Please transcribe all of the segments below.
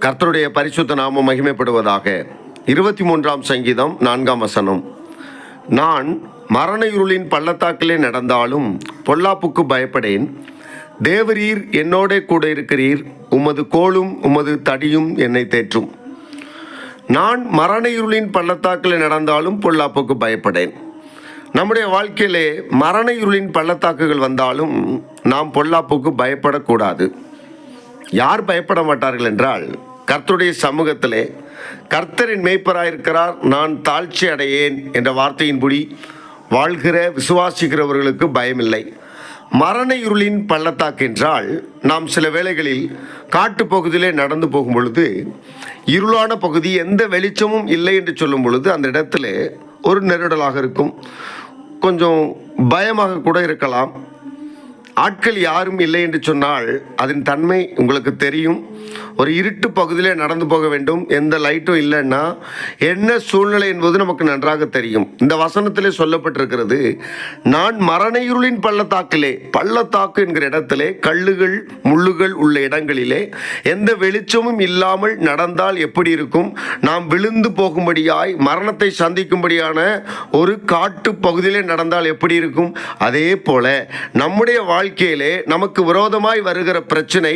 கர்த்தருடைய பரிசுத்த நாமம் மகிமைப்படுவதாக. 23ஆம் சங்கீதம் 4ஆம் வசனம். நான் மரண இருளின் பள்ளத்தாக்கிலே நடந்தாலும் பொல்லாப்புக்கு பயப்படேன். தேவரீர் என்னோட கூட இருக்கிறீர். உமது கோலும் உமது தடியும் என்னை தேற்றும். நான் மரண இருளின் பள்ளத்தாக்கிலே நடந்தாலும் பொல்லாப்புக்கு பயப்படேன். நம்முடைய வாழ்க்கையிலே மரண இருளின் பள்ளத்தாக்குகள் வந்தாலும் நாம் பொல்லாப்புக்கு பயப்படக்கூடாது. யார் பயப்பட மாட்டார்கள் என்றால், கர்த்தருடைய சமூகத்திலே கர்த்தரின் மேய்ப்பராயிருக்கிறார், நான் தாழ்ச்சி அடையேன் என்ற வார்த்தையின்படி வாழ்கிற விசுவாசிக்கிறவர்களுக்கு பயமில்லை. மரண இருளின் பள்ளத்தாக்கு என்றால், நாம் சில வேளைகளில் காட்டு பகுதியிலே நடந்து போகும் பொழுது இருளான பகுதி, எந்த வெளிச்சமும் இல்லை என்று சொல்லும் பொழுது அந்த இடத்துல ஒரு நெருடலாக இருக்கும், கொஞ்சம் பயமாக கூட இருக்கலாம். ஆட்கள் யாரும் இல்லை என்று சொன்னால் அதன் தன்மை உங்களுக்கு தெரியும். ஒரு இருட்டு பகுதியிலே நடந்து போக வேண்டும், எந்த லைட்டும் இல்லைன்னா என்ன சூழ்நிலை என்பது நமக்கு நன்றாக தெரியும். இந்த வசனத்திலே சொல்லப்பட்டிருக்கிறது, நான் மரண இருளின் பள்ளத்தாக்கிலே, பள்ளத்தாக்கு என்கிற இடத்திலே கல்லுகள் முள்ளுகள் உள்ள இடங்களிலே எந்த வெளிச்சமும் இல்லாமல் நடந்தால் எப்படி இருக்கும், நாம் விழுந்து போகும்படியாய் மரணத்தை சந்திக்கும்படியான ஒரு காட்டு பகுதியிலே நடந்தால் எப்படி இருக்கும், அதே போல நம்முடைய வாழ்க்கையிலே நமக்கு விரோதமாய் வருகிற பிரச்சனை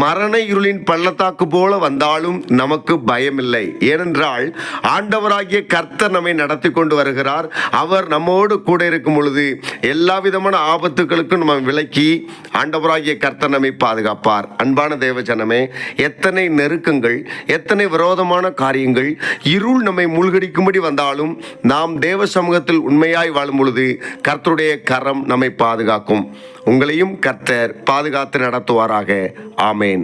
மரண இருளின் பள்ளத்தாக்கு போல வந்தாலும் நமக்கு பயமில்லை. ஏனென்றால் ஆண்டவராகிய கர்த்தர் நம்மை நடத்தி கொண்டு வருகிறார். அவர் நம்மோடு கூட இருக்கும் பொழுது எல்லா விதமான ஆபத்துகளுக்கும் நம்ம விலக்கி ஆண்டவராகிய கர்த்தர் நம்மை பாதுகாப்பார். அன்பான தேவஜனமே, எத்தனை நெருக்கங்கள், எத்தனை விரோதமான காரியங்கள், இருள் நம்மை மூழ்கடிக்கும்படி வந்தாலும் நாம் தேவ சமூகத்தில் உண்மையாய் வாழும் பொழுது கர்த்தருடைய கரம் நம்மை பாதுகாக்கும். உங்களையும் கர்த்தர் பாதுகாத்து நடத்துவாராக. ஆமேன்.